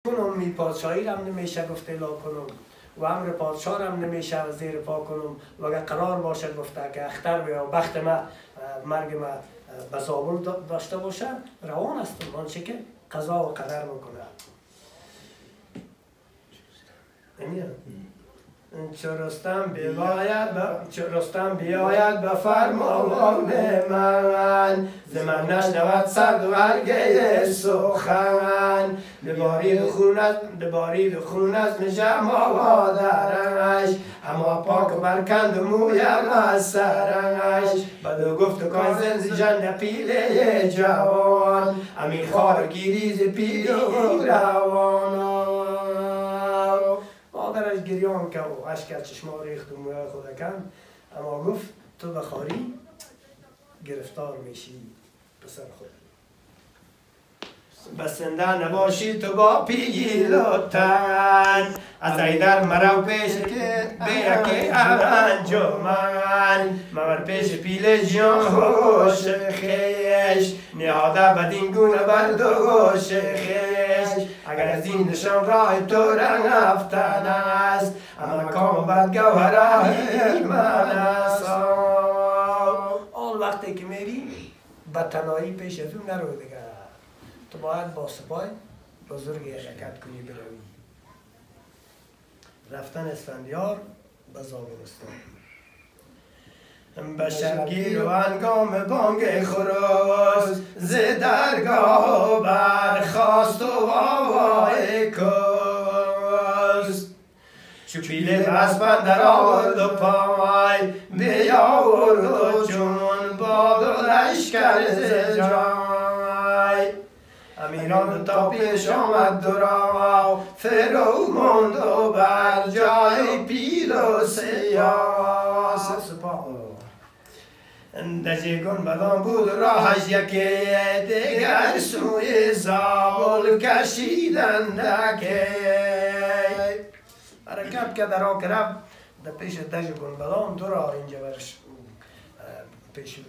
کنم می پادشاهی رم نمیشه گفته لا کنم و امر پادشاه رم نمیشه زیر پا کنم و اگر قرار باشه گفته که اختر و بخت ما مرگ ما به زابل داشته باشه روان هستم آنچه که قضا و قدر میکنه. چو رستم بیاید به فرمان من ز من نشنود سرد و برگه سخن ببارید خون از نژم آوادرش اما پاک و برکند و مویم از سرش بدو گفت و کازن ز جند پیله جوان امی خار گیری ز پیل روان. مادرش گریان که و اشک از چشما ریخت و موی خود کن اما گفت تو بخاری گرفتار میشی پسر خود بسنده نباشی تو با پیل و تن از ایدر مرو پیش که بیرکی انجمن مور پیش پیل جان خوش خیش نهاده بدین گونه بر دوش خیش اگر از این نشان راه تو رنگ افتن است اما کام بد گوهره من است. آن وقتی که میری به تنهایی پیش از اون نرو دیگر تو باید با سپاه بزرگی حرکت کنی بروی. رفتن اسفندیار به زابلستان به شبگیر و انگام بانگ خروس ز درگاه برخاست و آوای کست چو پیله اسپند در آورد و پای بیاورد و چون باد و لشکر ز جای امیران تا پیش آمد دورا فرو ماند و بر جای پیل و سیاس دژگون بدان بود راهش یکی دیگر سوی زابل کشیدندکی حرکت که در آن رفت در پیش دژگون بدان دو راه اینجا برش پیش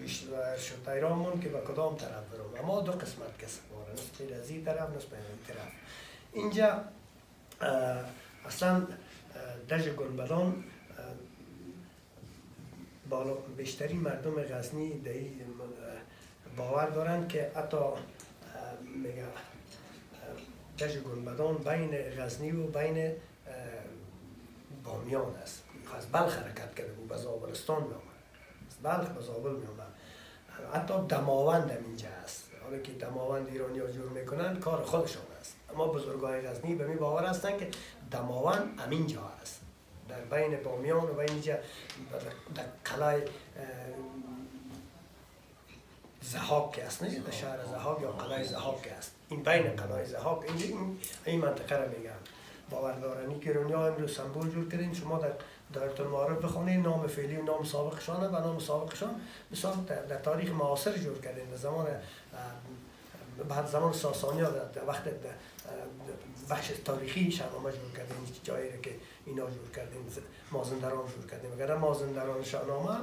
شد ایران که به کدام طرف برم اما دو قسمت کسب باره نسبت از این طرف نسبت از این طرف. اینجا اصلا دژگون بدان بیشتری مردم غزنی باور دارند که حتی میگه دژگون بدان بین غزنی و بین بامیان است. از بلخ حرکت کرده بود به زابلستان میامد از بلخ به زابل میامد حتی دماوند هم اینجا است. حالا که دماوند ایرانی ها جور میکنن کار خودشان است اما بزرگای غزنی به می باور هستند که دماوند هم اینجا است در بین بامیان و بین اینجا در قلعه ضحاک که است نه در شهر ضحاک یا قلعه ضحاک که است این بین قلعه ضحاک این منطقه را میگن باور دارن که ایرانی ها امروز سمبول جور کردین. شما در دایره المعارف بخونید نام فعلی و نام سابقشانه و نام سابقشان مثلا در تاریخ معاصر جور کردین در زمان بعد زمان ساسانی ها در وقت بخش تاریخی شاهنامه جور کردیم جایی که اینا جور کردیم مازندران جور کردیم. اگر مازندران شاهنامه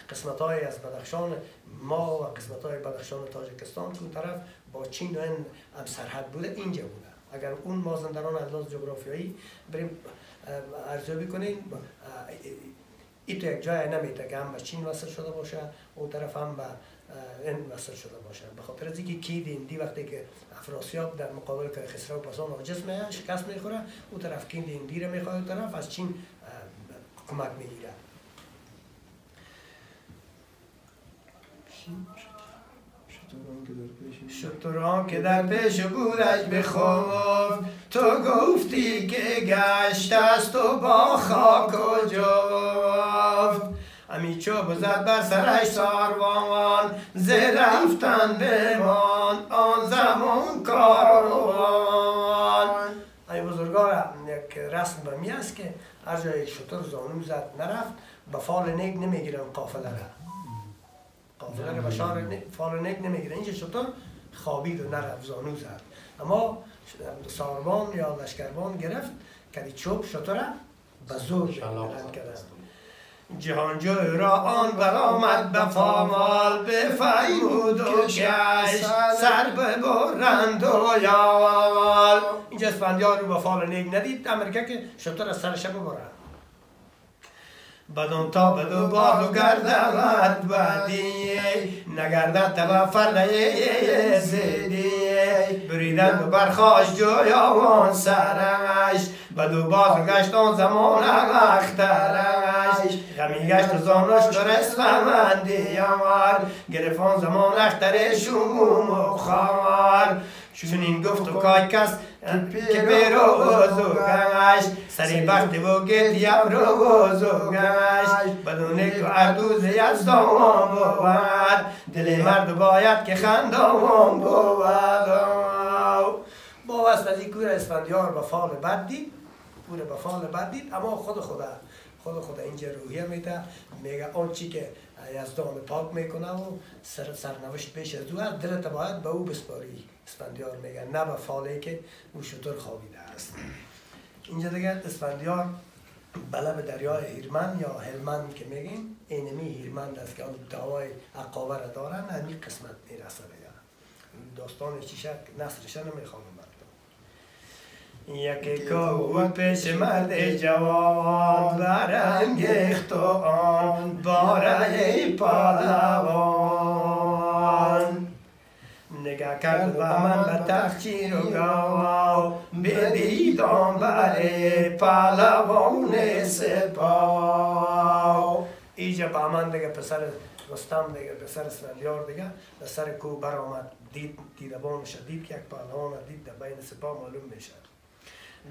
قسمت های از بدخشان ما و قسمت های بدخشان تاجیکستان که اون طرف با چین و این هم سرحد بوده اینجا بوده. اگر اون مازندران از لحاظ جغرافیایی بریم ارزیابی کنیم این تو یک جای نمیته که هم به چین وصل شده باشه اون طرف هم به این وصل شده باشه به خاطر از اینکه کید هندی وقتی که افراسیاب در مقابل که خسرو پاسان عاجز میشه شکست میخوره اون طرف کید هندی رو میخواد اون طرف از چین کمک میگیره. شتران که در پیش بودش بخوف تو گفتی که گشت است و با خاک و جفت امی چوب زد بر سرش ساروان ز رفتن بمان آن زمان کاروان. ای بزرگار یک رسم به می است که هر جای شتر زانو زد نرفت به فال نیک نمیگیرن قافله را قافله را به فال نیک نمیگیرن. اینجا شتر خوابید و نرفت زانو زد اما ساروان یا لشکربان گرفت که چوب شتر را به زور بلند کردن. جهانجوی را آن برآمد به پامال بفرمود و گشت سر ببرند و یال. اینجا اسفندیار رو به فال نیک ندید امریکا که شطور از سرش ببرند. بدون تا بدو باز و گردد بدی نگردد تبا فرده زیدی بریدند و برخاش جویاوان سرش بدو باز گشت آن زمان اخترش غمی گشت زانش درست غمندی آمد گرفان زمان اختر شوم و خوار چونین گفت و کای کس که بیروز و گشت سری بخت و گیت یبروز و گشت بدونه که اردوز یزدان بود دل مرد باید که خندان بود. باوست از این کور اسفندیار به فال بد دید، کور به فال بد دید، اما خود خدا اینجا روحیه میده، میگه آن چی که یزدان پاک میکنه و سرنوشت پیش از دو هست دلت باید به او بسپاری. اسفندیار میگه نه به فالی که او شطور خوابیده است. اینجا دیگه اسفندیار بلب دریای هیرمند یا هلمند که میگیم اینمی هیرمند است که آن دعوای عقابه را دارن، همین قسمت میرسه دیگه. داستان چیشه نصرش نمیخوام یکی که پیش مرد جوان برانگیخت و آن باره پهلوان نگاه کرد و من به تخچیر و گاو بدید آن بره پهلوان سپاه. اینجا با من دیگه پسر رستم دیگه پسر اسفندیار دیگه به سر کو برآمد، دیدبانش دید که یک پهلوان دید در بین سپاه معلوم میشه.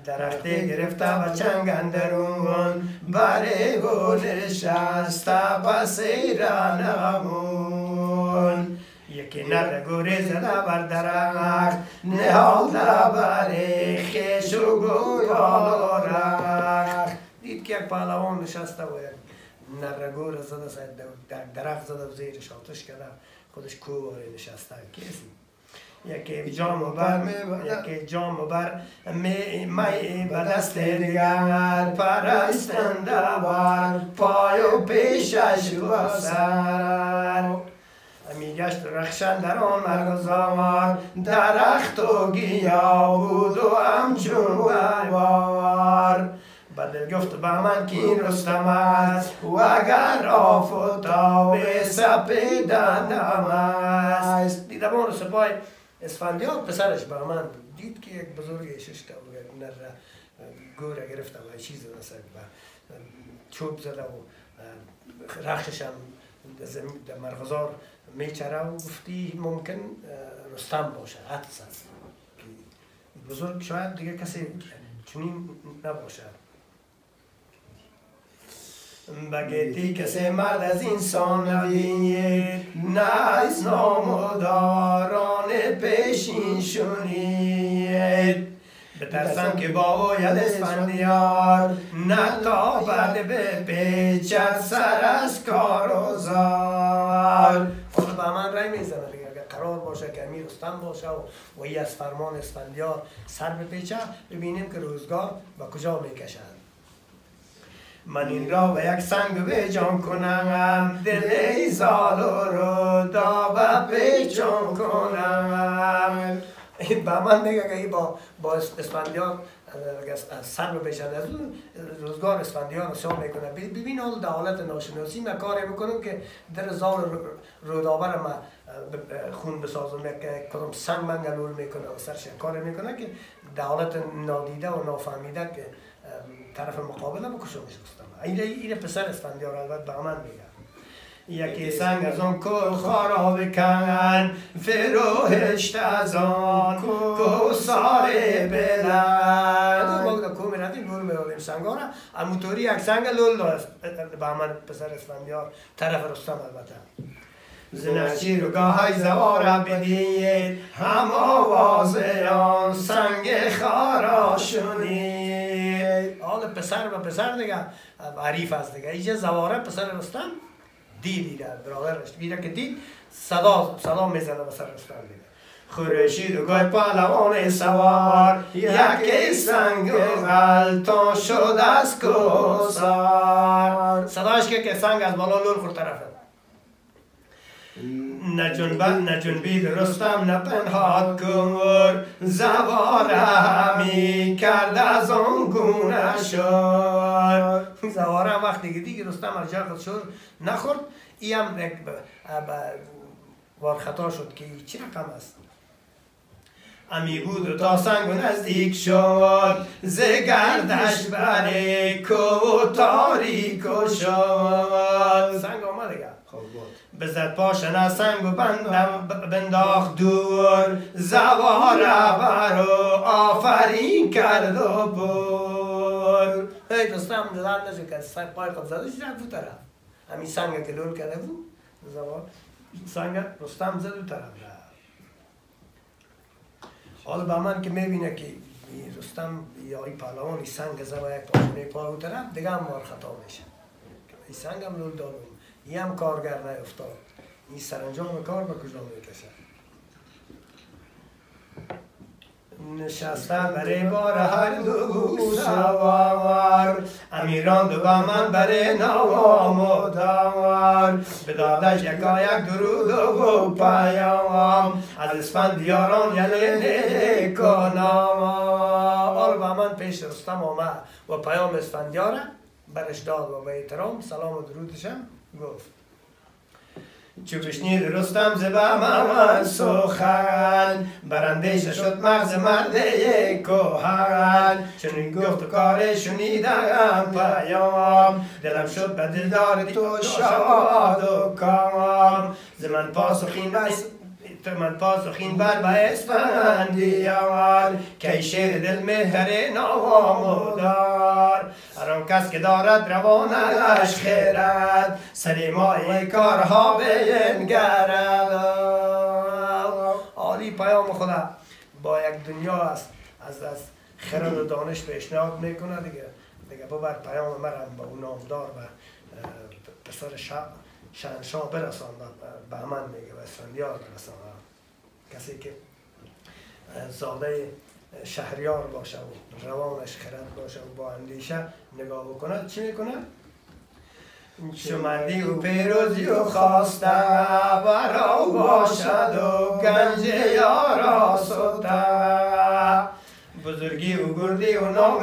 درختی گرفته و چنگ اندرون بره و نشسته بسیر نمون یکی نر گوری زده بر درخت نهالده بره خیش و گویا رخت. دید که یک پهلوان نشسته و یک نر گور زده درخت زده و زیرش آتش کرده خودش کوباره نشسته. کسی یکی جام بر می به دست دیگر پرستنده بر پای و پیشش و سر می گشت رخشن در آن مرغزار درخت و گیا بود و همچون بروار. بدل گفت به من که این رستم است و اگر آفتاب سپیدندم است. دیدبان سپاه اسفندیار پسرش به من دید که یک بزرگ ششته و نر گوره گرفته و چیز مثلا چوب زده و رخشش هم در مرغزار میچره و گفتی ممکن رستم باشه، حدس است بزرگ شاید دیگه کسی چنین نباشد. بگیتی کسی مرد از انسان نبید نه از نامداران پیشین شنید بترسم که باید اسفندیار نه تا بعد به پیچت سر از کار و زار. خود به من رای میزنه دیگه اگر قرار باشه که امیر رستم باشه و ای از فرمان اسفندیار سر به پیچه ببینیم که روزگار به کجا میکشد. من این را به یک سنگ به جان کنم دل ایزال رو دا به پیچان کنم. با من میگه که با اسفندیار سر به پیچه از اون روزگار اسفندیار رو شام میکنه. ببین حال در حالت ناشناسی من کاری میکنم که در زال رودابر ما خون بسازم که کدام سنگ من گلول میکنه و سرش کاری میکنه که در حالت نادیده و نافهمیده که طرف مقابل هم بکشمش رستم. این پسر اسفندیار البته به من میگه یکی سنگ از آن کل خراب کن فروهشت از آن کوسار بلند. ما کو میرفتیم لول می‌آوردیم سنگا را همونطوری یک سنگ لول داشت به من پسر اسفندیار طرف رستم. البته زنشیر و گاهی زواره بدید هم آواز آن سنگ خارا شنید. حال پسر و پسر دیگه عریف است دیگه. اینجا زواره پسر رستم دیده برادرش میره که دید صدا میزنه به سر رستم دیگه. خورشید و گوی پهلوان سوار یکی سنگ غلطان شد از کوسار. صداش که سنگ از بالا لول خورد طرفه. نجنبید رستم نپنهاد کمر زواره همی کرد از آن گونه شد. زواره هم وقتی که دیگه رستم از جا خود شد نخورد ای هم وار خطا شد که چی رقم است. امی بود و تا سنگ نزدیک شد ز گردش بر کو تاریک شد. سنگ آمد دیگه بزد پاشن از سنگ و بنداخت دور زواره بر آفرین کرد و بر. ای رستم دلال نشد که سنگ پای خود زده شد بود طرف همین سنگ که لول کرده بود زوار سنگ رستم زد و طرف رفت. حالا با من که میبینه که رستم یا این پهلوانی سنگ زد و یک پاشنه پای او طرف دیگه هم مار خطا میشه. این سنگ هم لول دارم این هم کارگر نیفتاد. این سرانجام کار به کجا میکشه. نشسته برای بار هر دو سوار امیران دو با من برای نوام و دار بدادش یکایک درود و پیام از اسفندیاران یعنی نیک و نام. حال با من پیش رستم آمد و پیام اسفندیاره برش داد و به احترام سلام و درودشم گفت. چو بشنید رستم ز بهمن سخن براندیش شد مغز مرد کهن. چنین گفت و کار شنیدم پیام دلم شد به دلدار تو شاد و کام. ز من پاسخین بر به اسفندیار که شیر دل مهر نامدار. هر آن کس که دارد روانش خرد سر ماه کارها بینگرد. عالی پیام خدا با یک دنیا است از خرد و دانش پیشنهاد میکنه دیگه ببر پیام مرم با اون نامدار و پسر شهنشاه برسان به من میگه و اسفندیار برسان. کسی که زاده شهریار باشه و روانش خرد باشه و با اندیشه نگاه بکنه چی میکنه؟ چو مردی و پیروزی و خواسته برا باشد و گنج یارا سوته. بزرگی و گردی و نام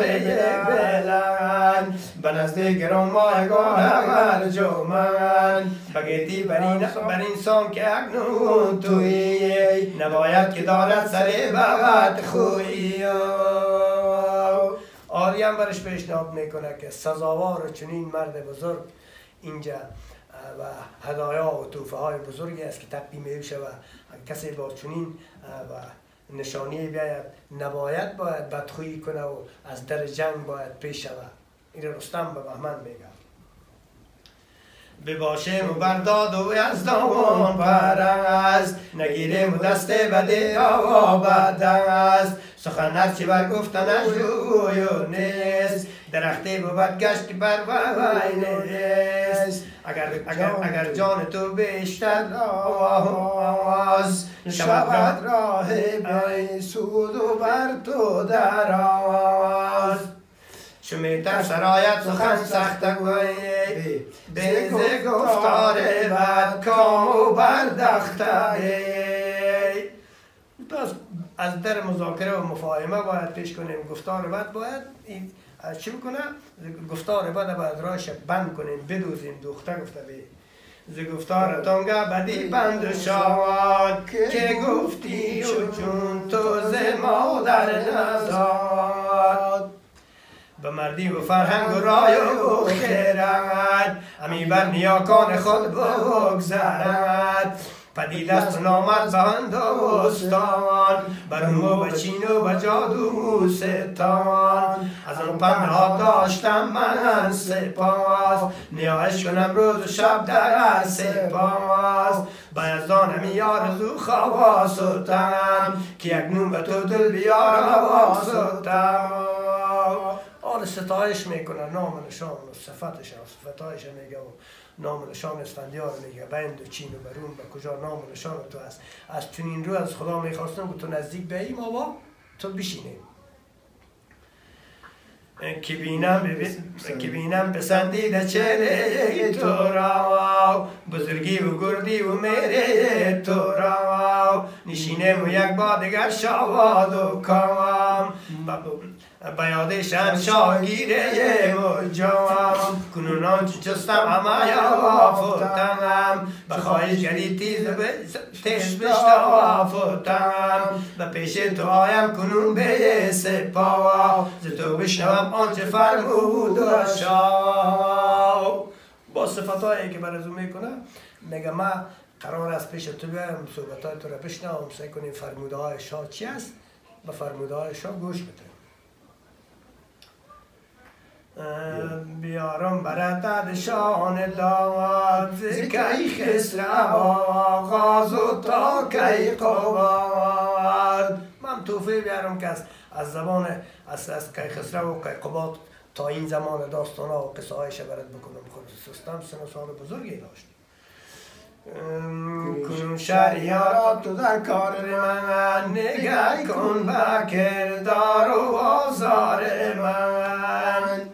بلند به نزد گران مایگان ارجمند. بگیتی بر اینسان که اکنون تویی نباید که دارد سر بد خویی. آری هم برش پیشنهاد میکنه که سزاوار چنین مرد بزرگ اینجا و هدایا و توفه های بزرگی است که تقدیم میشه و کسی با چنین و نشانی بیاید نباید بدخویی کنه و از در جنگ باید پیش شود. این رستم به بهمن میگه. بباشیم و برداد و از دامان پرست نگیریم و دست بده آوا بدست. سخن هرچی بر گفتنش روی و نیست درختی بود گشت بر وی نیست. اگر جان تو بیشتر آواز شود راه بی سود و بر تو دراز. چو میتر سرایت سخن سخت گویی به گفتار بد کام و بردخته. از در مذاکره و مفاهمه باید پیش کنیم. گفتار بد باید چی بکنه؟ گفتار بد باید راش بند کنیم بدوزیم. دختر گفته بی ز گفتار تانگه بدی بند شاد که گفتی و چون تو ز مادر نزاد. به مردی و فرهنگ و رای و خیرت همی بر نیاکان خود بگذرد. پدید است و نامد به هندوستان بر مو به چین و به جادو ستان. از آن پناه داشتم من سپاس نیایش کنم روز و شب در سپاس. بیزدان همی آرزو خواستم که اکنون به تو دل بیار آواستم. ما رو ستایش میکنه، نام نشان و صفتش و صفتایش میگه و نام نشان اسفندیار میگه بند و چین و برون به کجا نام نشان تو هست. از چنین رو از خدا میخواستم که تو نزدیک بیایی ما با تو بشینیم. که بینم پسندیده چهره تو را، بزرگی و گردی و میره تو را، نشینم و یک با دگر شاد و کام، به یاد شهنشاه گیریم و جام، کنون آنچه چستم همه یافتم، به خواهش گری تیز بشتافتم، به پیش تو آیم کنون به سپاه، ز تو بشنوم آنچه فرمود و شاه. با صفتایی که برازو میکنه میگه من قرار است پیش تو بیایم صحبتای تو را بشنوم، سعی کنیم فرموده های شاه چی است، به فرموده های شاه گوش بدیم. بیارم برد شان داد ز کی خسرو آغاز و تا کی قباد. من توفیق بیارم که از زبان از کی خسرو و کی قباد تا این زمان داستان ها و قصه هایش برد بکنم. خود سستم سن و سال بزرگی داشت. کنون شهریارا تو در کار من، نگه کن به کردار و آزار من.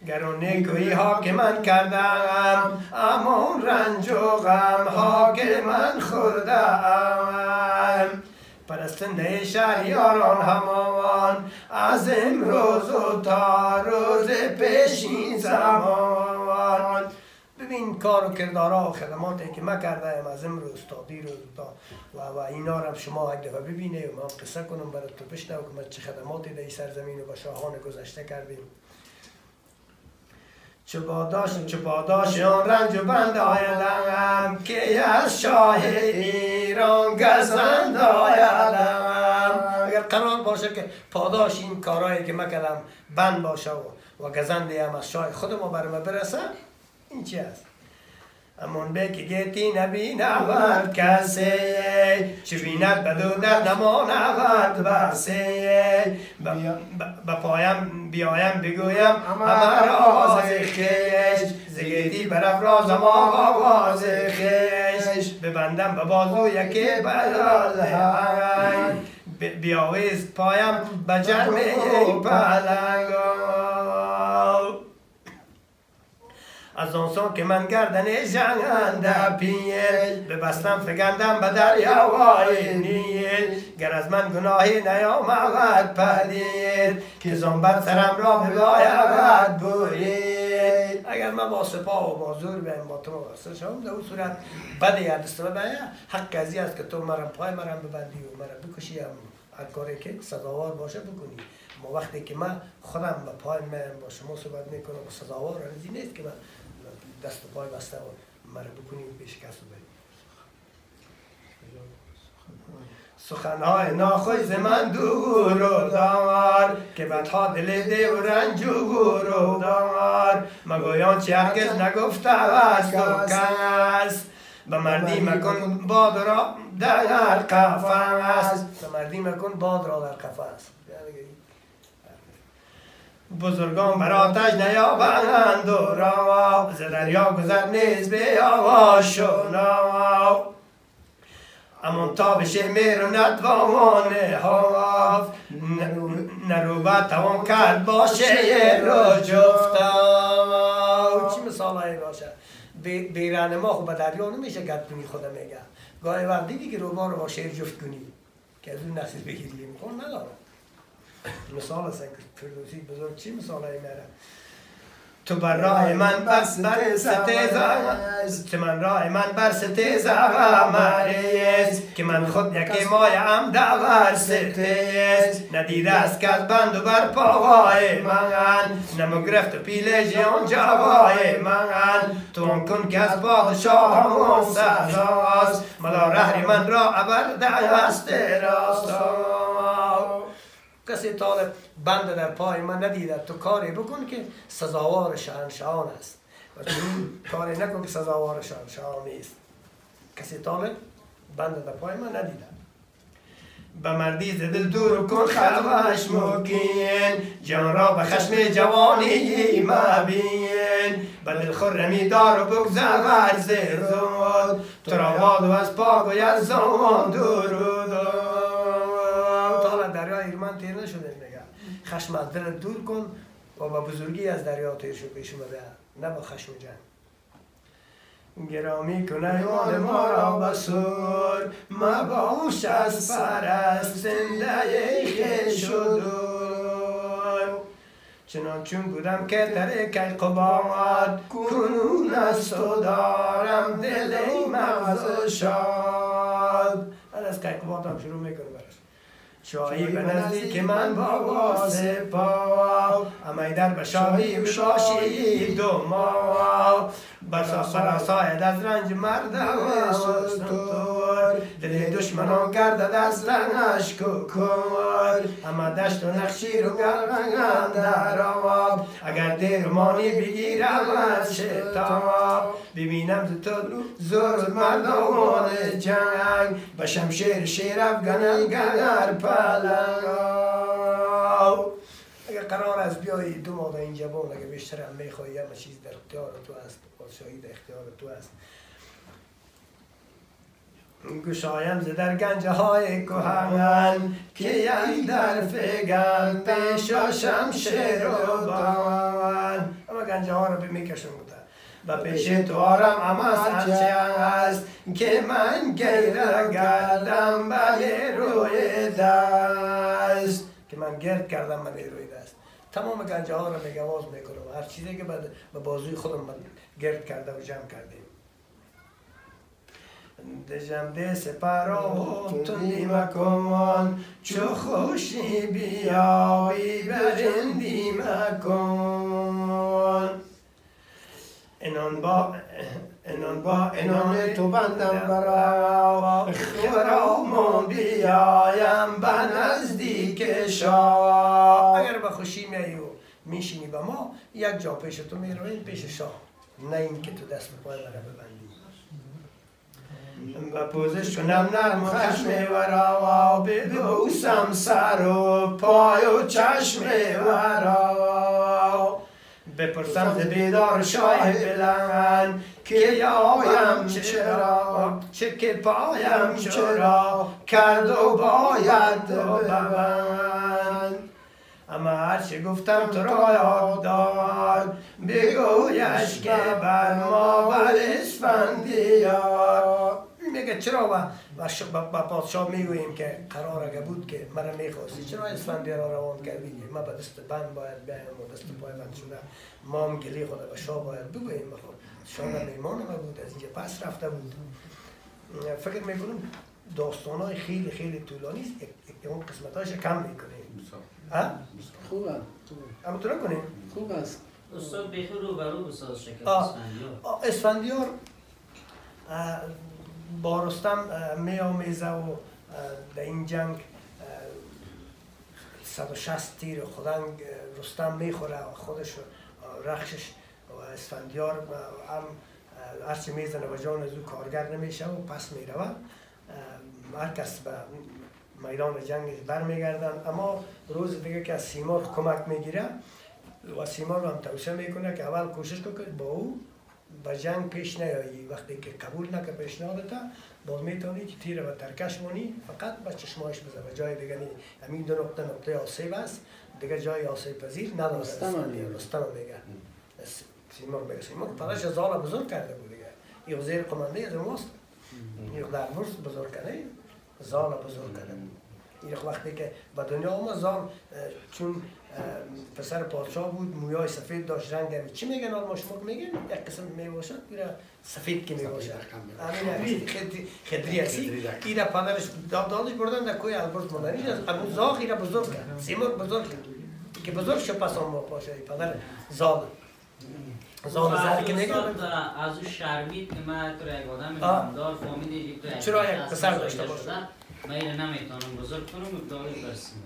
گرون نیکویی ها که من کردم، اما اون رنج و غم ها که من خوردم، پرستنده شهریاران همان از امروز و تا روز پیشین زمان. ببین کار و کردارها و خدماتی که من کردم از امروز تا دیروز و اینا را شما یک دفعه ببینه و من قصه کنم برای تو بشنو که من چه خدماتی در این سرزمین و با شاهان گذشته کردیم. چه پاداش آن رنج و بند آیدم، که از شاه ایران گزند آیدم. اگر قرار باشه که پاداش این کارهایی که من کردم بند باشه و گزندی هم از شاه خود ما بر ما برسه، این چی است؟ امون به که گیتی نبینود کسی، چه بیند بدو در نماند بسی. به پایم بیایم بگویم همه راز خویش، ز گیتی برافرازم آواز خویش. ببندم به بازو یکی پلنگ، بیاویز پایم به جرم یک پلنگ. از آنسان که من گردن ژنده پیل، ببستم فگندم به دریاهای نیل. گر از من گناهی نیامد پدید، که زنبر سرم را بباید برید. اگر من با سپاه و با زور بیم با تو واسه شدم، در اون صورت بده یاد است و حق ازی است که تو مرا پای مرا ببندی و مرا بکشی، هر کاری که سزاوار باشه بکنی. ما وقتی که من خودم به پای من با شما صحبت میکنم و سزاوار ازی نیست که من دست و پای بسته و مرا بکنی و پیش کس بری. سخنهای ناخوش ز من دور و دار، که بدها دل ده و رنج و گور و دار. مگویان چه هرگز نگفته است و کس، به مردی مکن باد را در قفس. به مردی مکن باد را در قفس. بزرگان بر آتش نیابند و را، ز دریا گذر نیز به آواشونا. امان تاب شمیر و نتوان حاف، نروبت توان کرد با شیر و جفتا. چی مثال هایی باشه؟ بیران ما خود به دریا نمیشه گرد کنی. خدا میگه گاهی وقت دیدی که روبا رو با شیر جفت کنی که از اون نصیب بگیری، میخون نداره. مثال است که فردوسی بزرگ چی مثال هایی میره؟ تو بر راه من بر ستیز، من راه من بر ستیز مریز، که من خود یکی مایم دور ستیز. ندیده است که از بند و بر پاهای من، نمو گرفت و پیل جان جوای من. تو آن کن که از پادشاه همون سزاست، ملا رهری من را ابر دست راست. کسی طالب بند در پای من ندیده، تو کاری بکن که سزاوار شاهنشاهان است و تو کاری نکن که سزاوار شاهنشاهان نیست. کسی طالب بند در پای من ندیده. به مردی ز دل دور کن خلوش مکین، جان را به خشم جوانی مبین. به دل خرمی دار و بگذر ورز زود، تو را باد و از پاک و یزدان درود. تا حالا دریای ایرمان تیر نشده میگه خشم از دل دور کن و با بزرگی از دریا تیر شو پیش اومده، نه با خشم و جنگ. گرامی کن ایوان ما را بسور، مباش از پرستنده خویش و دور. چنان چون بودم که در کیقباد، کنون از تو دارم دل مغز شاد. از کیقباد هم شروع میکنه براش. شاهی به نزدیک من با سپاه، اما در به شاهی باشی دو ماه. براساید از رنج مردم استور، دل دشمنان کرده دستنش ککور. اما دشت و نخشیر و گرمنگم در آب، اگر درمانی بگیرم از شتاب. ببینم ز تو زور مردمان جنگ، به شمشیر شیر افغانم گنر پلنگ. اگر قرار است بیایی دو ماه این جوان، اگر بیشتر هم میخوایی همه چیز در اختیار تو است، پادشاهی در اختیار تو است. گشایم ز در گنجه های کهن، که یک در فگن پیشا شمشیر و بان. اما گنجه ها رو میکشم بوده و پیش تو آرم اما سرچه است، که من گیره گردم بله روی دست. که من گرد کردم من روی دست. تمام گنجه ها رو میگواز میکنم، هر چیزی که به بازوی خودم من گرد کرده و جمع کردیم. دژم ده سپرا و تندی مکن، چو خوشی بیایی برندی مکن. انان تو بندم برا، خرامان بیایم به نزدیک شاه. اگر به خوشی میایی و میشینی به ما، یک جا پیش تو میرویم پیش شاه، نه این که تو دست به پای مرا ببندی. و پوزش کنم نرم و خشم ورا، ببوسم سر و پای و چشم ورا. بپرسم ز بیدار شاه بلند، که یایم چرا، چه که پایم چرا کرد و باید ببند. اما هرچه گفتم تو را یاد داد، بگویش که بر ما بر اسفندیار. میگه چرا با پادشاه میگوییم که قرار اگه بود که مرا میخواستی، چرا اسفندیار را روان کردی؟ ما به دست بند باید بیایم و دست پای بند شده. ما هم گلی خود به شاه باید بگوییم. شاه میمان ما بود، از اینجا پس رفته بود. فکر میکنم داستانهای خیلی خیلی طولانی است، اون قسمتایش کم میکنیم. خوبه. اما تو نکنیم؟ خوب است. استاد بیخی رو برو بساز شکل اسفندیار. اسفندیار با رستم می آمیزه و در این جنگ 160 تیر خدنگ رستم میخوره و خودش رخشش و اسفندیار هم هرچی میزنه و جان از او کارگر نمیشه و پس میروه. هر کس به میدان جنگ برمیگردن. اما روز دیگه که از سیمرغ کمک میگیره و سیمرغ هم توصیه میکنه که اول کوشش کن که با او به جنگ پیش نیایی. وقتی که قبول نکه پیشنهادت، باز میتونی که تیر و ترکش مونی، فقط به چشمایش بزن و جای دیگه نی. همین دو نقطه آسیب است، دیگه جای آسیب پذیر نداره. رستم میگه سیمرغ میگه سیمرغ پدرش زال بزرگ کرده بود دیگه، این زیر قمانده از ماست، این در ورس بزرگ کرده، زال بزرگ کرده. این وقتی که به دنیا آمد زال، چون پسر پادشاه بود، مویای سفید داشت، رنگ چی میگن آن ما شما میگن یک قسم میباشد میره سفید که میباشد، همین خدری هستی. ایره پدرش دادش بردن در کوی البرز ماندنی، از ابو زاغ ایره بزرگ کرد، سیمرغ بزرگ کرد که بزرگ شد. پس آن ما پاشایی پدر زال زال که نگه از او شرمید که من تو را یک آدم ایماندار فهمیدی تو چرا یک پسر داشته باشه، من اینو نمیتونم بزرگ کنم و داری برسیم.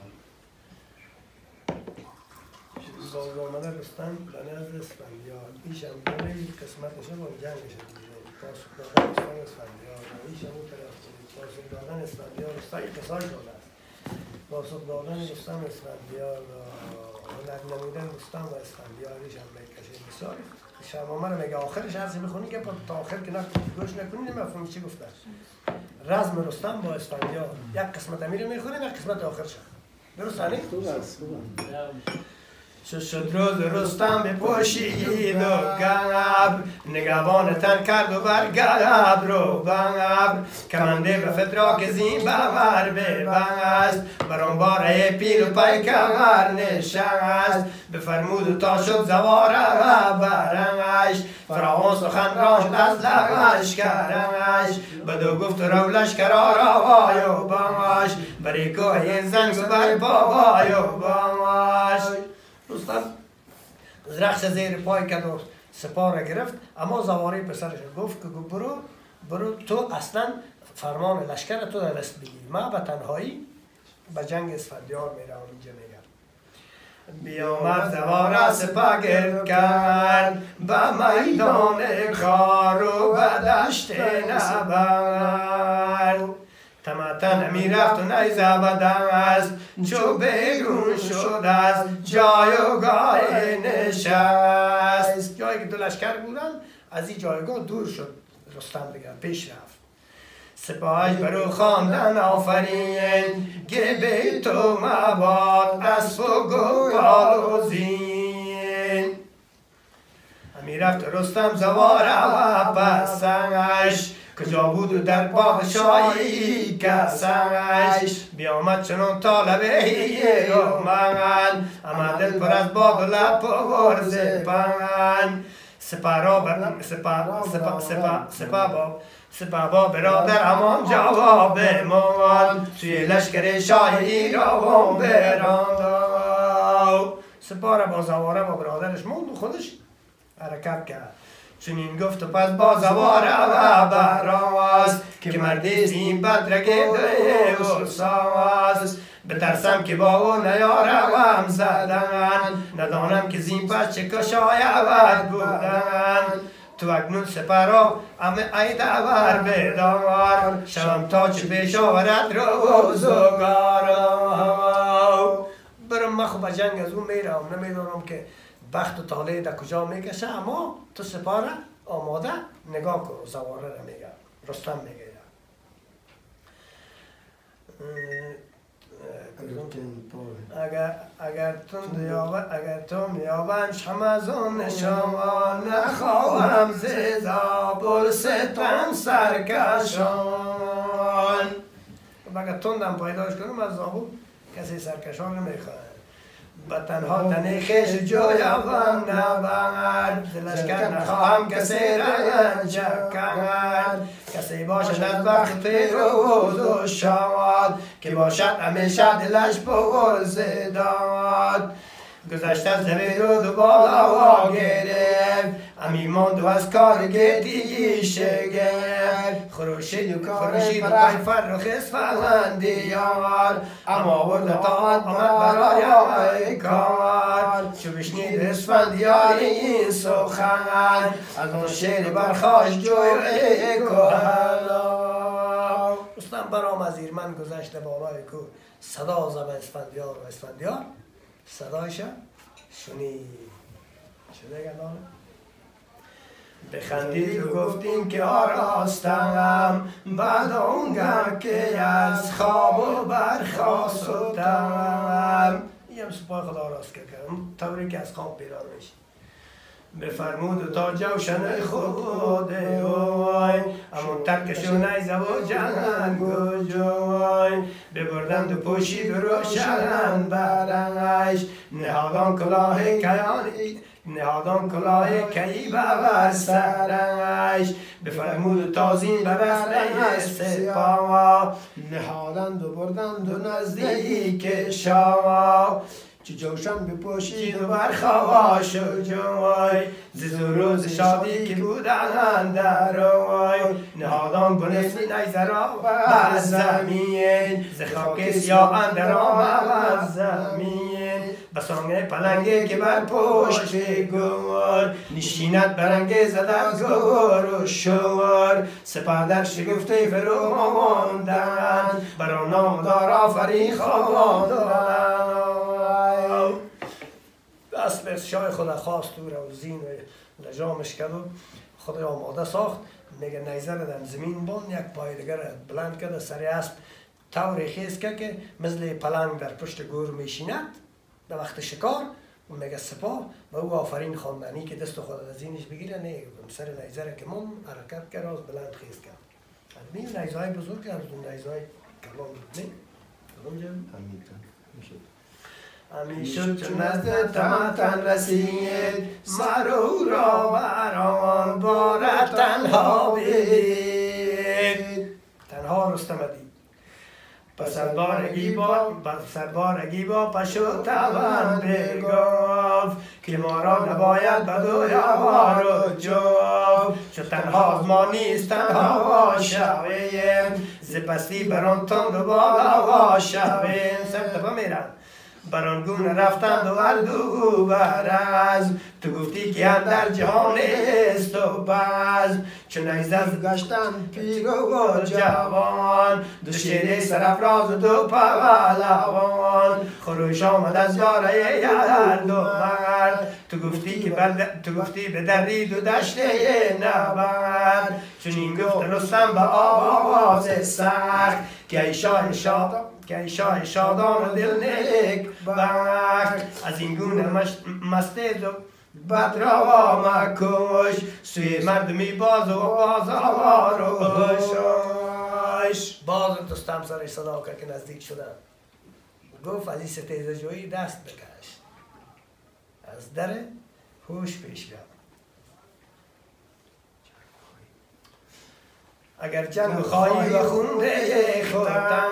باز آمده رستم به نزد اسفندیار، ایش هم دونه قسمتش با جنگش دیگه، پاسخ دادن اسفندیار، ایش هم اون طرف پاسخ دادن اسفندیار، رستم قصای شده است. پاسخ دادن رستم اسفندیار هنر نمودن رستم و اسفندیاریش هم میکشه بسیار شمامه رو میگه آخرش عرضی بخونی که تا آخر که گوش نکنی نمیفهمی چی گفته رزم رستم با اسفندیار یک قسمت امیر میخونیم یک قسمت آخرش درست هنی؟ خوب است چو شد روز رستم بپوشید و گبر نگهبان تن کرد و بر گبر و ببر کمنده به فتراک زین ببر ببست بر آن باره پیل و پیکر نشست بفرمود تا شد زوار برنگش فراوان سخن راند از لبش کرنگش بدو گفت رو لشکر آراوای و بمش بری کوه زنگ و بر بابای و بمش رستم رخش زیر پای کرد و سپاه را گرفت اما زواره پسرش گفت که برو تو اصلا فرمان لشکر تو در دست بگیر ما به تنهایی به جنگ اسفندیار میروم اینجا میگم بیامد زواره سپاه گرد کرد به میدان کار و به دشت نبرد تمتن میرفت و نیزه بدست چو بیرون شد از جایگاه نشست جایی که دو لشکر بودن از این جایگاه دور شد رستم دیگر پیش رفت سپاهش برو خواندن آفرین که به تو مباد اسب و گوپال و زین همی رفت رستم زواره و پسنش کجا بود و در پادشاهی کسنش بیامد چنان طالبه رومن اما دل پر از باد و لب پر زپن سپاه برادر امان جواب مان سوی لشکر شاهی را براند سپاه را با زواره و برادرش موند و خودش حرکت کرد چنین گفت و پس با زواره و براز که مردیست این بدرگه و ساز بترسم که با او نیارم زدن ندانم که زین پس چه کشاید بودن تو اکنون سپه را ای دور بدار شوم تا چه پیش آورد روزگارم برم من خب جنگ از اون میرم نمیدانم که بخت و طالع در کجا میکشه اما تو سپاه را آماده نگاه کن زواره را میگه رستم میگه اگر تو میابنش هم از اون شما نخواهم زیزا بل ستم سرکشان اگر تندم پیداش کنم از زابو کسی سرکشان نمیخواه با تنها تنه خیش جویم نبرد لشکر نخواهم کسی رنج کرد کسی باشد از بخت پیروز و شاد که باشد همیشه دلش پرزداد گذشته زمین رو دو بالا گرفت امی ماند و از کار گردی شگفت خورشید و پای فرخ اسفندیار اما آورد طاعت آمد برای کار چو بشنید اسفندیار این سخن از آن شعر برخاش جوی کهلا رستم برام از ایرمن گذشته بالای کوه صدا زد اسفندیار و اسفندیار صدایش شنید شده گردانه بخندید و گفتیم که آراستم بعد آنگه که از خواب و برخاستم این هم سپاه خدا آراست کردم طوری که از خواب بیدار میشه بفرمود تا جوشن خود اوی امون ترکشو نیزه و جنگ و جوی ببردند و پوشید و روشن برنگش نهادان کلاه کی بر سرش بفرمود تازین بر سپاه نهادند و بردند و نزدیک شاه چو جوشن بپوشید و برخواش و جوی ز روز شادی که بودند در روی نهادان بنفت نیزه را بر زمین ز خاک سیاه اندر آمد زمین بسانگ پلنگی که بر پشت گور نشیند برنگ زد گور و شور سپه در شگفته فرو ماندن بر نام دار آفرین خواندن دست به شای خود خواست و زین و لجامش کرد و خود آماده ساخت میگه نیزه را در زمین بند یک پای دیگر بلند کرد سر اسب طور خیز کرد که مثل پلنگ در پشت گور میشیند در وقت شکار و میگه سپاه و او آفرین خواندنی که دست خود از زینش بگیره نه سر نیزه را که من حرکت کرد از بلند خیز کرد این نیزه های بزرگ از اون نیزه های کلام نه همی شد چون نزد تمتن رسید مرو را بران بار تنها بید تنها رستم دید پس سربارگی با پشو توان بگفت که ما را نباید بدو یار و جفت چو تنها ما نیست تنها شویم ز پستی بران تند و بالا شویم سر دفعه میرن بران گونه رفتند و اردو برز تو گفتی که اندر جهان است و بز چون نیزد گشتن پیگ و جوان دو شیر سرافراز و دو پهلوان خروش آمد از یاره دو مرد تو گفتی به درید و دشت نبرد چون این گفت رستم به آواز سخت که ای شاه شادان و دل نیک بخت از این گونه مستید و بد را مکش سوی مردمی باز و بازار و هوش باز رستم سر صدا کرد که نزدیک شدن گفت از این ستیزه جویی دست بکش از در هوش پیش بیا اگر جنگ خواهی و خونده خودتن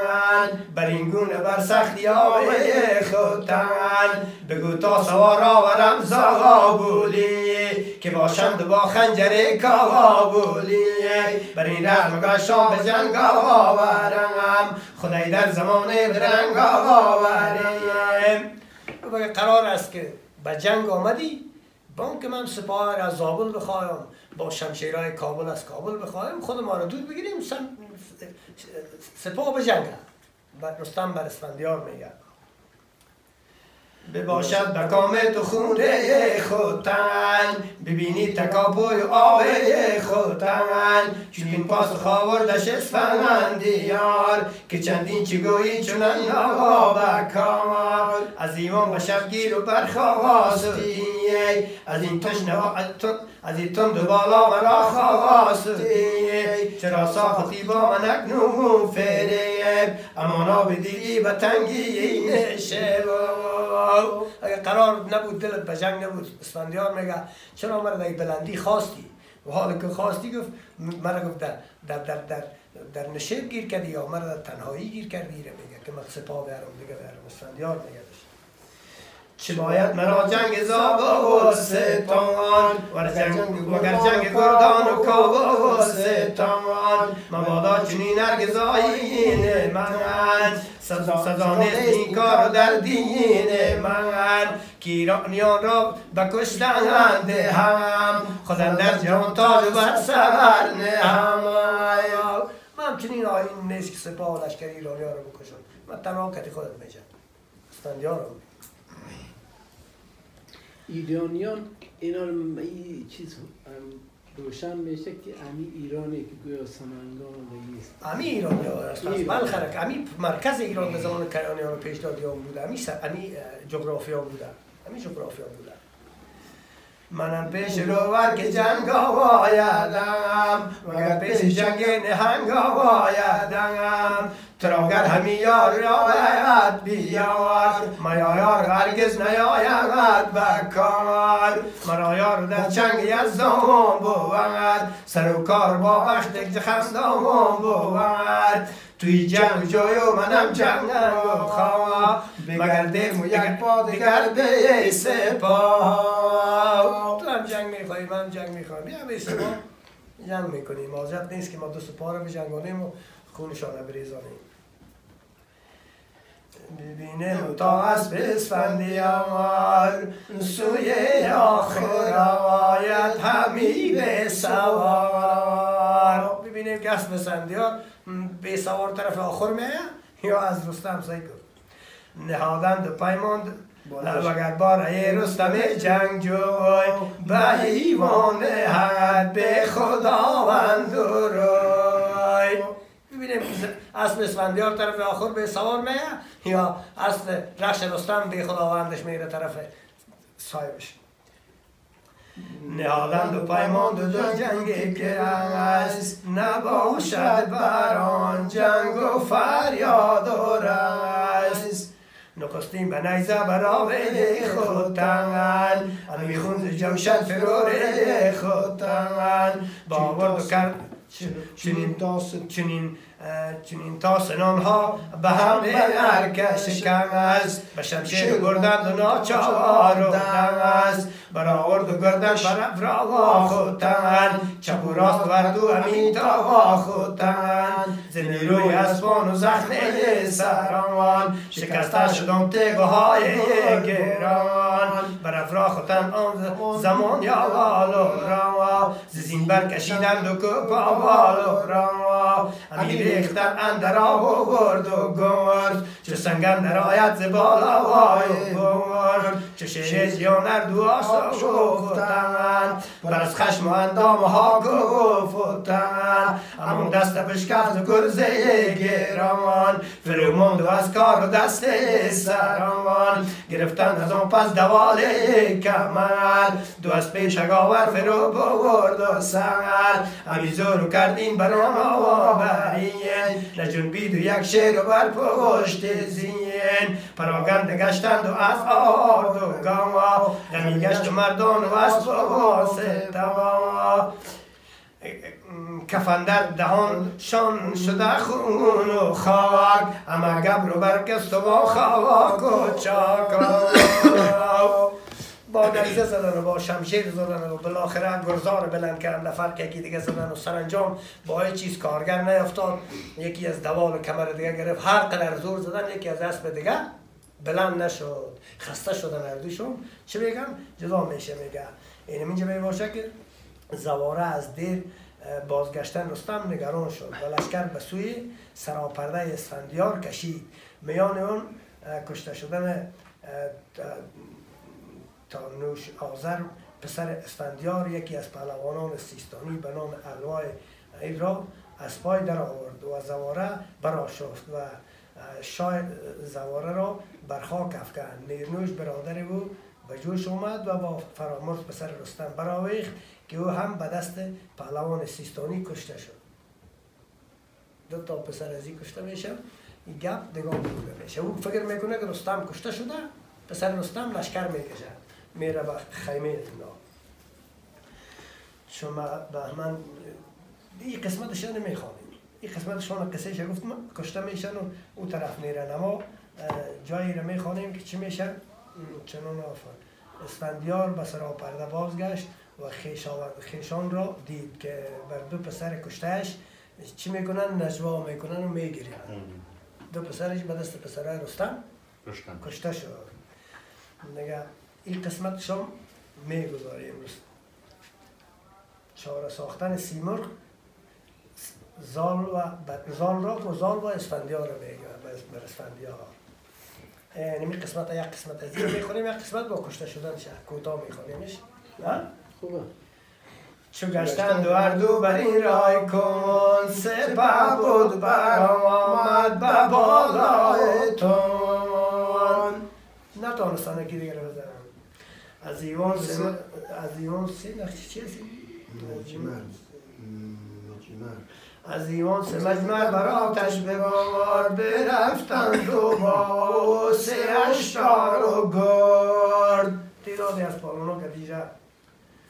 بر این گونه بر سختی آوه خودتن بگو تا سوار آورم زابولی که باشند با خنجر کابولی بر این رحمگاه به جنگ آورم خدای در زمان درنگ آوریم قرار است که به جنگ آمدی بان که من سپاه از زابل بخوایم با شمشیرهای کابل از کابل بخوایم خود ما را دور بگیریم سپاه به جنگ رستم بر اسفندیار میگه بباشد بکام تو خونه خودتن ببینی تکاپوی آوه خودتن چون این پاس خواوردش اسفندیار که چندین چی گویی چونن آقا بکار از ایوان به شبگیر و برخواستی از این از این تند بالا مرا خواستی چرا ساختی با من اکنون فریب امانا بدیدی به تنگی نشب اگر قرار نبود دلت به جنگ نبود اسفندیار میگه چرا مرا در بلندی خواستی و حالا که خواستی گفت مرا گفت در نشب گیر کردی یا مرا در تنهایی گیر کردی میگه که من سپاه بیارم دیگه بیارم اسفندیار میگه چه باید مرا جنگ زابستان وگر جنگ گردان و کابستان مبادا چنین ارگزاین من سزا نیست این کار در دین من که ایرانیان را بکشتن دهم خودم در جهان تاج بر سر نهم من چنین آیین نیست که سپاه لشکر ایرانیان را بکشم من تنها کتی خودت میجم اسفندیار را ایرانیان اینا این چیز روشن میشه که امی ایرانی که گویا سمنگان است امی ایرانی است بلخرک امی مرکز ایران به زمان کرانیان و پیشدادیان بوده امی جغرافیا بوده منم پیش روور که جنگ آوایدم مگر پیش جنگ نهنگ آوایدم تراگر همی یار را باید بیار میا یار هرگز نیاید بکار مرا یار در چنگ یزدان بود سر و کار با وقت خندان بود توی جنگ جایو منم جنگ خواه مگر دیم و یک پا دیگر به سپاه تو هم جنگ میخوایی من جنگ میخوام بیا به سپاه جنگ میکنیم حاجت نیست که ما دو سپاه رو بجنگانیم و خونشان رو بریزانیم ببینیم تا اسب اسفندی آمار سوی آخر آید همی به سوار. ببینیم که اسب اسفندیار به سوار طرف آخر میه یا از رستم سعی کرد نهادند و پیماند وگر باره رستم جنگجوی به ایوان حد به خداوند روی. ببینیم اسب اسفندیار طرف آخر به سوار میه یا اسب رخش رستم به خداوندش میره طرف صاحبش. نهادند و پیماند و جنگ که است نباشد بران جنگ و فریاد و رست. نخستین به نیزه برای خودتن همی خون جوشن فرور خودتن باورد و کرد چنین تا سنانها به هم ارکش شکم است به شمشیر گردند و ناچار و دم است برآورد و گردن برافراوا خودتن چپ و راست ورد و همی تاوا خودتن ز نیروی اسبان و زخم سران شکسته شدم تیغهای گران برافرا خودتن آن زمان یا والو روا ز زین برکشیدند و کپاوالو روا همی ریختن اندر آب و برد و گرد چه سنگ اندر آید ز بالا وای برد چه شیر زیان اردو آسا گفتن بر از خشم و اندام ها گفتن همون دست بشکفت و گرزه گرامان فرو ماند و از کار و دست سرامان گرفتن از آن پس دوال کمر دو از پیش اگاور فرو بورد و سر همی زورو کردین بران آورین نجنبید و یک شیر و بر پشت زین پراگنده گشتند و از آرد و گاما غمی گشت و مردان و اسب و ستما کفندر دهان شان شده خون و خاک اما گبر و برکست و خاک و چاک با نیزه زدن و با شمشیر زدن و بالاخره گرزار بلند کردن نفر یکی دیگه زدن و سرانجام با هیچ چیز کارگر نیفتاد یکی از دوال و کمر دیگه گرفت هر قدر زور زدن یکی از اسب دیگه بلند نشد خسته شدن اردوشون چه بگم جدا میشه میگه این اینجا میباشه که زواره از دیر بازگشتن رستم نگران شد و لشکر به سوی سراپرده اسفندیار کشید میان اون کشته شدن تانوش آذر پسر اسفندیار یکی از پهلوانان سیستانی به نام علوای این را از پای در آورد و زواره برآشفت و شاه زواره را بر خاک افکند. نیرنوش برادر او به جوش اومد و با فرامرز پسر رستم برآویخت که او هم به دست پهلوان سیستانی کشته شد. دو تا پسر از این کشته میشه این گپ نگاه بوده میشه. او فکر میکنه که رستم کشته شده پسر رستم لشکر میکشه میره به خیمه اینا. شما بهمن این قسمتشان نمیخوانیم این قسمتشان قصه گفتم کشته میشن و او طرف میرن اما جایی رو میخوانیم که چی میشن چنان آفر اسفندیار به سراپرده بازگشت و خیشان را دید که بر دو پسر کشتهش چی میکنن نجوا میکنن و میگیرن دو پسرش به دست پسرای رستم کشته شد. نگه این قسمت شما میگذاریم امروز چاره ساختن سیمرغ زال و اسفندیار رو میگه بر اسفندیار. نمی قسمت یک قسمت از این میخونیم یک قسمت با کشته شدن شه کوتاه میخونیمش خوبه. چو گشتند و اردو بر این رای کن سپه بود برام آمد به بالای تون نتانستن که دیگر بزنم از ایوان سه نقشی چی هستی؟ از ایوان سه مجمر بر آتش ببار برفتند و با سه اشتار و گرد تعدادی از پالونا که دیجا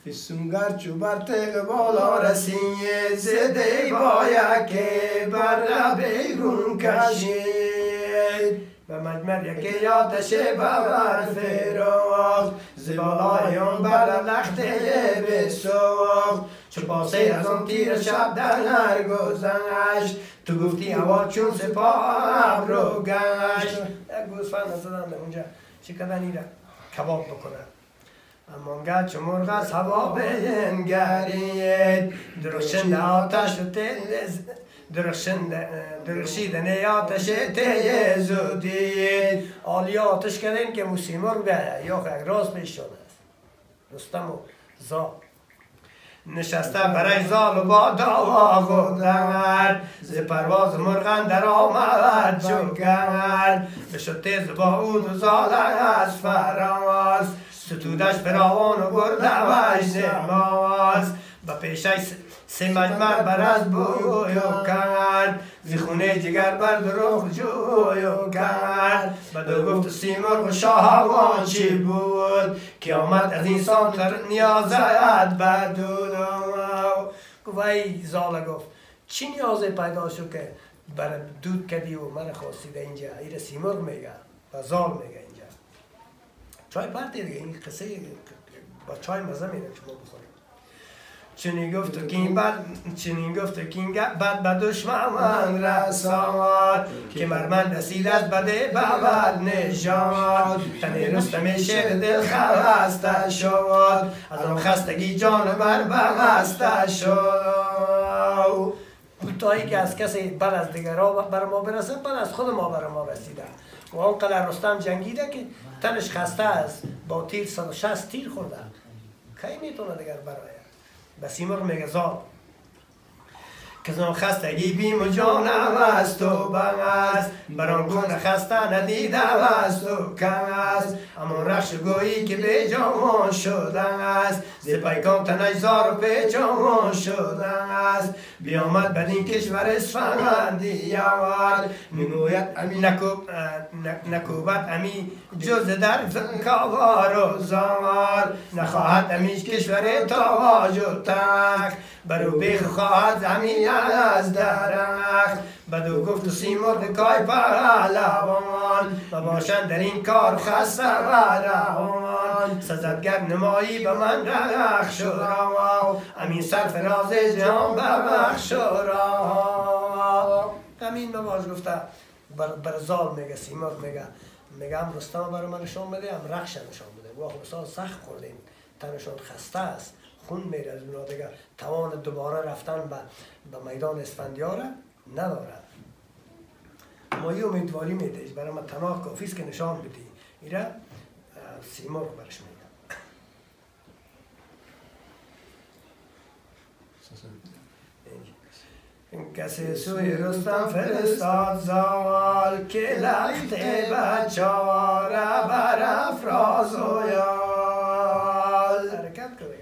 فسونگر چو بر تیغ بالا رسیه زده باید که بر بیرون کشید و مجمر یکی آتش ببر فراخت زبالای آن بر لخته بساخت چو پاسه از آن تیر شب در گذشت تو گفتی هوا چون سپاه ابرو گشت. یک گوسفند زدن اونجا چی کردن ایره کباب بکنن. امانگه چو مرغ از هوا بنگرید درخشنده آتش و تیز درخشیدن آتش تیز و دید آلیا آتش کردن که موسی مرغ بیایه یا که راست پیشون است. رستم و زال نشسته برای زال و با داغ و درد ز پرواز مرغان در آمد چون گرد بشد تیز با اود و زال از فراز ستودش فراوان و بردمش زماز با پیشش سه مجمر بر از بوی و کرد زی خونه جگر بر دروغ جوی و کرد بدو گفت سیمرغ و شاهوان چی بود که آمد از انسان تر نیازت بدود. گفت ای زاله گفت چی نیازه پیدا شد که بر دود کردی و من خواستیده اینجا. ایره سیمرغ میگه و زال میگه اینجا چای پرتی دیگه. این قصه با چای مزه میده شما بخورید. چنین گفت که این بد به دشمن رساد که مرمن رسید از بده ببر نشاد. تن رستم شیر دل خسته شد از آن خستگی جان مر بسته شد. کوتاهی که از کسی بر از دیگرها بر ما برسه بر از خود ما بر ما رسیده. و آنقدر رستم جنگیده که تنش خسته است با تیر 160 تیر خورده کی میتونه دیگر برایه. به سیمرغ میگه زال که زن خستگی بیم و جانم است و بم است بران گونه خسته ندیدم است و کم است اما رخش گویی که به جامان شدن است ز پیکان تنش زار و پیچان شدن است بیامد بدین کشور اسفندی آورد میگوید امی نکوبت امی جز در کاوار و زار نخواهد امیش کشور تاج و تخت برو بیخ خواهد زمین از درخت. بدو گفت سیمرغ کای پهلوان و باشند در این کار خسته و روان سزدگر نمایی به من رخش و روا امین سرفراز جهان ببخش و روا. امین نواز گفته بر زال میگه سیمرغ میگه هم رستم برای من نشان بده هم رخش نشان بده. و خب سخت خوردیم تنشان خسته است خون میره از اونا دیگه توان دوباره رفتن به میدان اسفندیار ندارد. مایی امیدواری میدهش برای من تنها کافیست که نشان بدی. ایره سیمرغ برش میگه کسی سوی رستم فرستاد زال که لخت بچاره بر افراز و یال حرکت کنه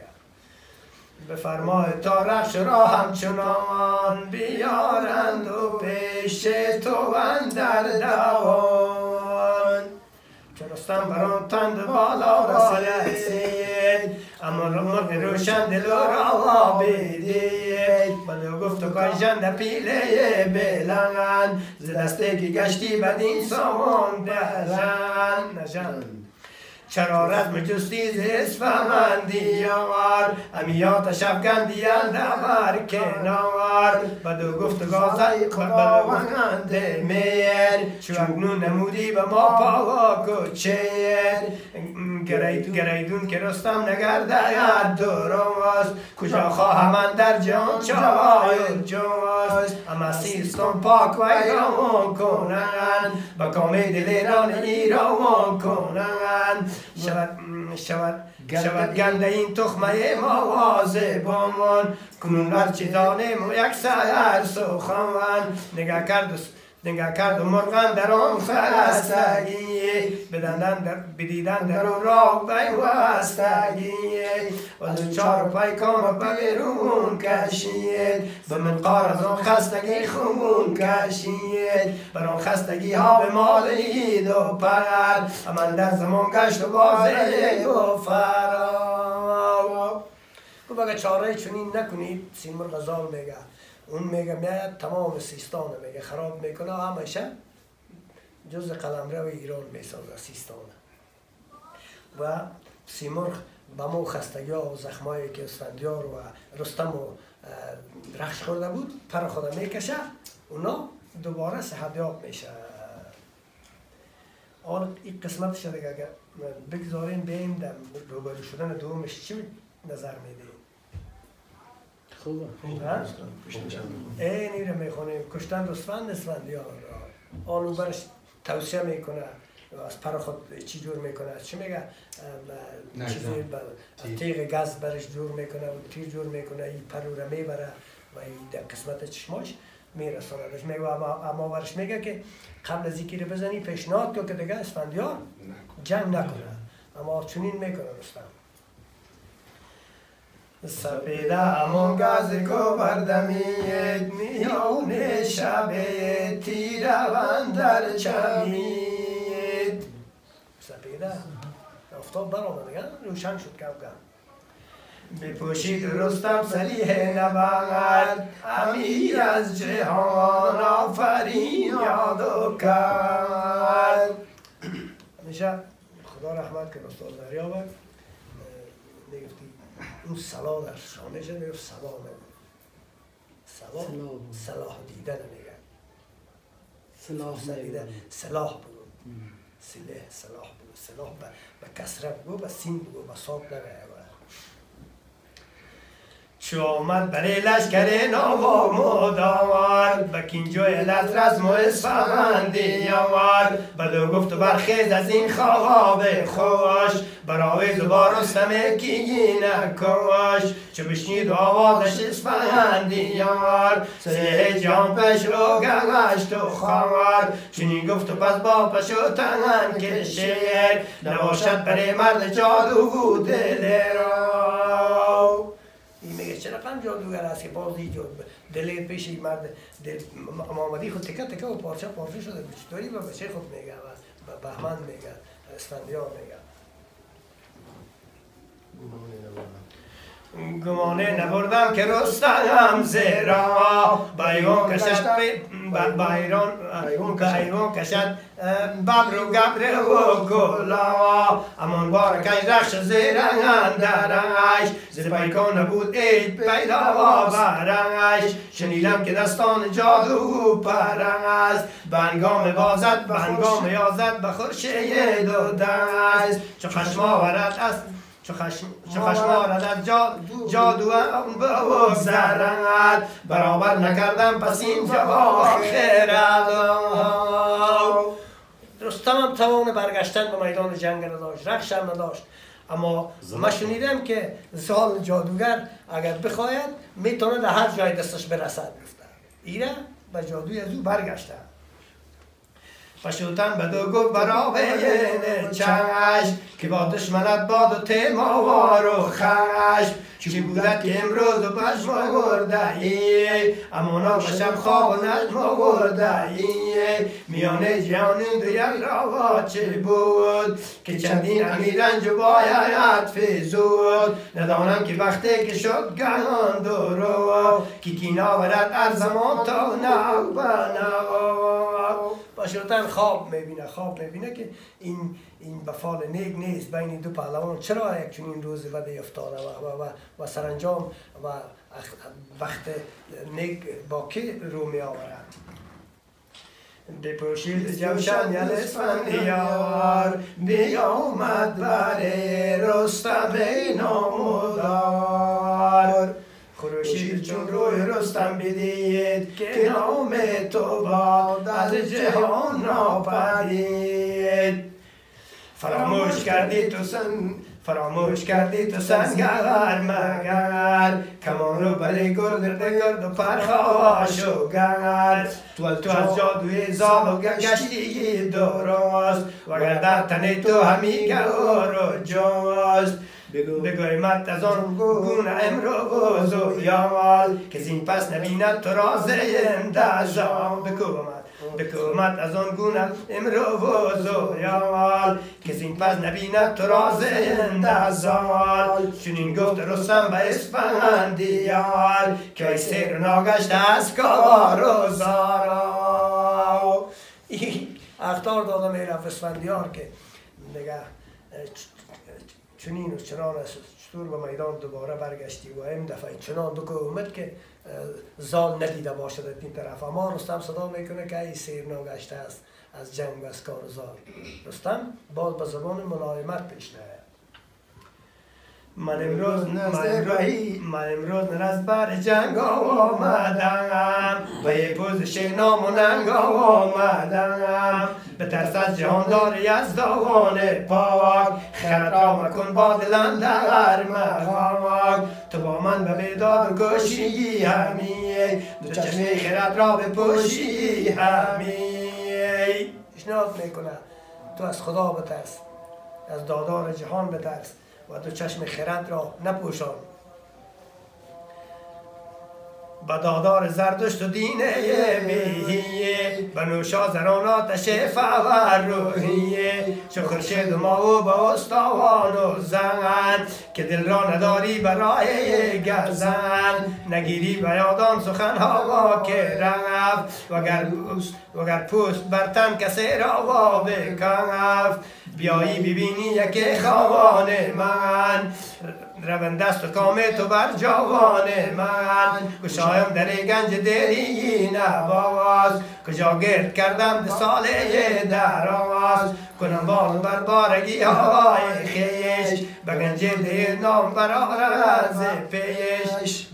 به فرمای تا رخش را همچنان بیارند و پیش تو اندر دوان. چو رستم بران تند بالا رسید اما مرغ روشن دل را بدید بدو گفت و کاژند پیله بلند ز دسته که گشتی بدین سامان نژند چرا رزم جستی ز اسفندی آور امیات شفگندی اندر کنار بدو گفت گازه خداوند میر چو اکنون نمودی به ما پاک و چیر گریدون که رستم نگردد درست کجا خواهم اندر جهان چای و جوست اما سیستان پاک و ایران کنند با کام دل ایران کنند شود گنده این تخمه موازه بامان کنون هرچی دانم و یک سر سخن نگه کرد و مرغان در آن خستگی بدیدن در آن راه پیوستگی و دو چار پیکان بیرون کشید به منقار از آن خستگی خون کشید بر آن خستگی ها به مالید و پرد اما در زمان گشت و بازه و فرا. و اگر چاره چنین نکنید سیمرغ زال میگه اون میگه تمام سیستان میگه خراب میکنه همیشه جز قلمرو ایران میسازه سیستان. و سیمرغ با مو خستگی ها و زخمایی که اسفندیار و رستم و رخش خورده بود پر خود میکشه اونا دوباره صحتیاب میشه. حالا این قسمتش دیگه اگر بگذاریم بیم در روبرو شدن دومش چی نظر میدیم؟ خوبه. این رو میخونیم کشتن اسفندیار آنو برش توصیه میکنه از پر خود چی جور میکنه چی میگه چیزی تیغ گاز برش جور میکنه و تیر جور میکنه این پر رو میبره و این در قسمت چشماش میرساندش. میگه اما برش میگه که قبل از اینکه بزنی پیشنهاد کن که دیگه اسفندیار جنگ نکنه، اما چنین میکنه رستم. سپیده همون گاز گوبردمید میان شب تیروان در چمید. سپیده افتاد برآمد دیگه روشن شد کم کم. بپوشید رستم سلیح نبرد امیر از جهان آفرین یاد کرد. همیشه خدا رحمت کنه استاد دریابر میگفتی اون صلاح در شانش میگفت صلاح نگفت صلاح دیدن میگه صلاح بگو صلاح بگو صلاح به کسره بگو به سین بگو به صاب نگه. چو آمد برای لشکر ناوا مداور به کینجوی لطرز و اسفندی آورد بدو گفت و برخیز از این خواب خوش برای زبار رستم کینه کش. چو بشنید آوازش اسفندی آورد سه جان پیش رو گشت و خوارد چنین گفت و پس با پشو تنن کشید نباشد برای مرد جادو دل را. این میگه چرا قم جادوگر است که بازی دلیل پیش این مرد محمدی خود تکه تکه و پارچه پارچه شده چطوری به بچه خود میگه و به بهمن میگه اسفندیار میگه گمانه نبردم که رستم زیرا بیرون کشد بیرون کشد ببر و گبر و گلا امان بار کش رخش زیر اندرش زیر پیکان بود اید پیدا برش. شنیدم که دستان جادو پرست بنگام بازد بنگام یازد به خورشید و دست. چو خشم آورد است چو خشم آرد از جادو بگذرد برابر نکردم پس این جواب خیرد. رستم هم توان برگشتن به میدان جنگ نداشت، رخش هم نداشت، اما من شنیدم که زال جادوگر اگر بخواید میتونه در هر جای دستش برسد. ایره به جادوی از او برگشته. پشوتن بدو گفت برابین چشم که با دشمنت باد و تیماوار و خشم چی بودت که امروز و پشم آورده ای امونا بشم خواب و نجم آورده ای میانه جهانین دو یک راوا چه بود که چندین امیرنج و باید فیزود ندانم که وقتی که شد گهان درو که کینا برد از زمان تا نو و نو. پشوتن خواب میبینه که این بفال نیک نیست بین دو پهلوان چرا یک چنین روز وده افتاده و سرانجام و وقت نیک با کی رو می آورد. بپوشید جوشن یل اسفندیار بیامد بر رستم نامدار. خورشید چون روی رستم بدید که نام تو باد از جهان ناپدید. فراموش کردی تو سنگر مگر کمان رو بری گرد و پرخاش و گرد تو از جادوی زال و گشتی درست وگر در تن تو همی گور و جوست. بگوی مت از آن گونه امروز و یال که زین پس نبیند تو را زنده زال. بکومت از آن گونه امروز و یال که زین پس نبیند تو را زنده زال. چنین گفت رستم به اسفندیار که ای سیر ناگشت از کار و زارا. اختار داده میرفت اسفندیار که دیگه چنین و چنان است چطور به میدان دوباره برگشتی و این دفعه چنان دو که اومد که زال ندیده باشد این طرف. اما رستم صدا میکنه که ای سیر ناگشته است از جنگ و از کار زال. رستم باز به زبان ملایمت پیش نهید. من امروز نرز بر جنگ آمدم و یه پوزش نام و ننگ آمدم به ترس از جهاندار یزدان پاک خرد را مکن با دلم در مقام تو با من به بیداد و کشی همی دو چشم خرد را بپوشی همی. پیشنهاد میکنه تو از خدا بترس، از دادار جهان بترس و دو چشم خرد را نپوشان. با دادار زردشت و دینه بهیه به نوشا زران آتش فور روحیه چو خورشید و ماه و با استوان و زن که دل را نداری برای گزن نگیری به یادان سخنها که رفت وگر پوست بر تن کسی را بکفت بیایی ببینی یکی خوان من روند دست و کام تو بر جوان من گشایم در گنج دری نواز کجا گرد کردم ده ساله دراز کنم بال بر بارگی های خیش به گنج ده نام برارم ز پیش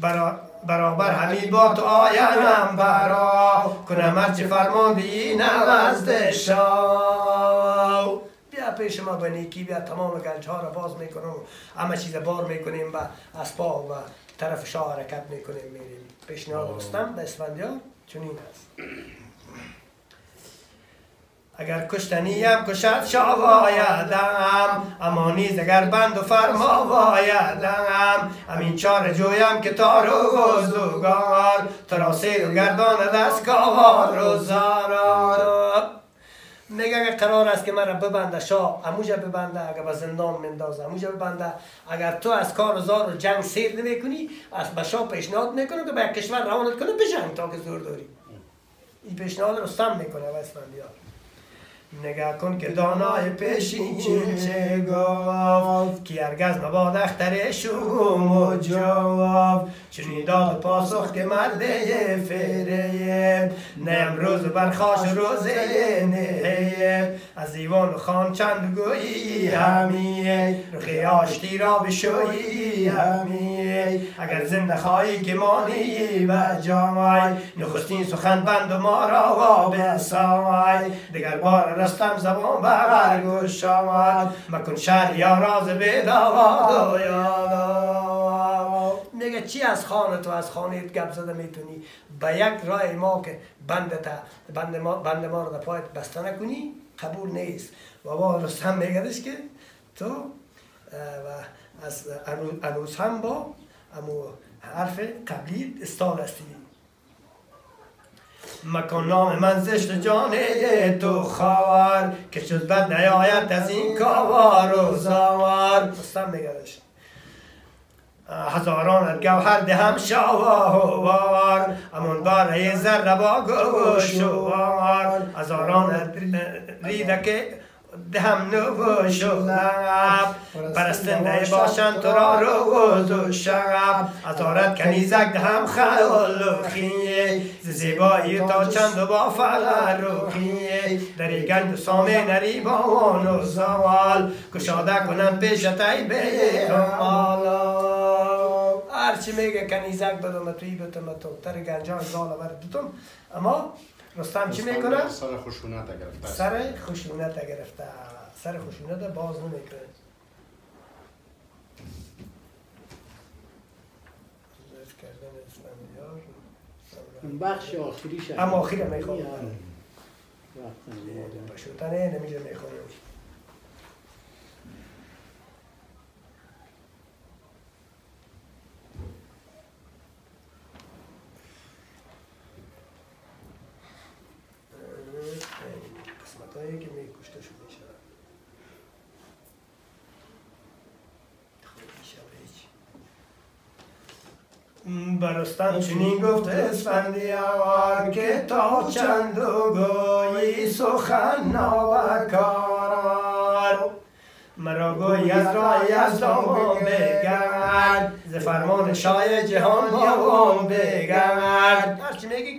برابر همی با تو آیم برا کنم هرچه فرماندی نوزد شاو. بیا پیش ما به نیکی بیا تمام گنج ها را باز میکنم همه چیز بار میکنیم و اسباب و طرف شاه حرکت میکنیم میریم. پیشنهاد رستم به اسفندیار چنین است. اگر کشتنیم کشد شاه وایدم اما نیز اگر بند و فرما وایدم همین چاره جویم که تار و گزدگار تو را سیر و گرداند از کار و زارا. میگه اگر قرار است که مرا ببنده شاه اموجه ببنده، اگر به زندان مندازه اموجه ببنده. اگر تو از کار و زار و جنگ سیر نمی کنی از به شاه پیشنهاد میکنه که به کشور روانت کنه بجنگ تا که زور داری. این پیشنهاد رستم میکنه و اسفندیار. نگاه کن که دانای پیشین چه گفت که هرگز مباد اختر شوم و جواب چنین داد پاسخ که مرده فریب نه امروز برخاش روزه نهیب از ایوان خان چند گویی همی رخی آشتی را بشویی همی اگر زنده خواهی که مانی و جای نخستین سخن بند و ما را بسای دگر بار رستم زبان برگوش آمد مکن شهر یا راز بیداد و یادا. میگه چی از خانه تو از خانه گپ زده میتونی به یک راه ما که بند ما رو در پایت بسته نکنی قبول نیست. و با رستم میگدش که تو و از انوز هم با امو حرف قبلی استال هستی. مکن نام من زشت جانه تو خوار که شد بد نیاید از این کار و زوار. رستم میگدش هزاران گوهر دهم شاوار امون باره زر با گوشوار هزاران ریدک دهم نوش و لب پرستنده باشن تو را روز و شب هزارت کنیزک دهم خلوخیه ز زیبایی تا چند و با فلروخیه دری گنج و سامه نری بان و زوال کشاده کنم پیشت ای بهمالا. هرچی میگه کنیزک بدم توی بتم تو تر گنجان زال بردتم. اما رستم چی میکنه؟ سر خشونت گرفته. سر خشونت گرفته. سر خشونت باز نمیکنه. بخش آخری شد. اما آخری میخوام. بشوتنه نمیشه میخوام. قسمتایی که میکشته شده شد. برستم چنین گفت اسفندیار که تا چند و گویی سخن ناوکار مرا گوی از رای اسلام بگرد ز فرمان شاه جهان باوام بگرد هرچی میگی